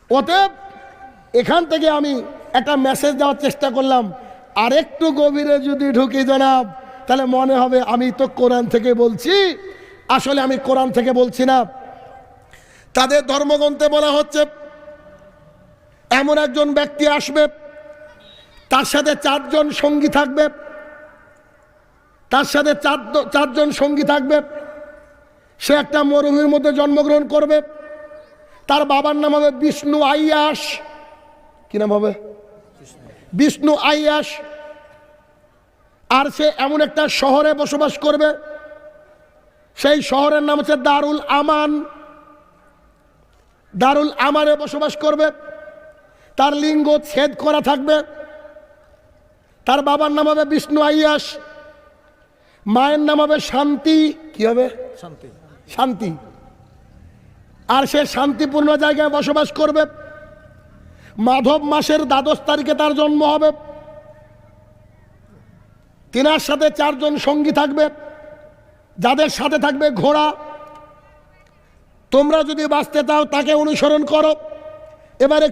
অতএব এখান থেকে আমি একটা মেসেজ দেওয়ার চেষ্টা করলাম, আরেকটু গভীরে যদি ঢুকি জনাব, তাহলে মনে হবে আমি তো কোরআন থেকে বলছি। আসলে আমি কোরআন থেকে বলছি না। তাদের ধর্মগ্রন্থে বলা হচ্ছে এমন একজন ব্যক্তি আসবে, তার সাথে চারজন সঙ্গী থাকবে, তার সাথে চারজন সঙ্গী থাকবে। সে একটা মরুভূমির মধ্যে জন্মগ্রহণ করবে। তার বাবার নাম হবে বিষ্ণু আইয়াস। কি নাম হবে? বিষ্ণু আইয়াস। আর সে এমন একটা শহরে বসবাস করবে, সেই শহরের নাম হচ্ছে দারুল আমান। দারুল আমানে বসবাস করবে। তার লিঙ্গ ছেদ করা থাকবে। তার বাবার নাম হবে বিষ্ণু আইয়াস, মায়ের নাম হবে শান্তি। কি হবে? শান্তি। শান্তি। আর সে শান্তিপূর্ণ জায়গায় বসবাস করবে। মাধব মাসের 12 তারিখে তার জন্ম হবে। তিনার সাথে চারজন সঙ্গী থাকবে, যাদের সাথে থাকবে ঘোড়া। তোমরা যদি বাঁচতে চাও তাকে অনুসরণ করো। এবারে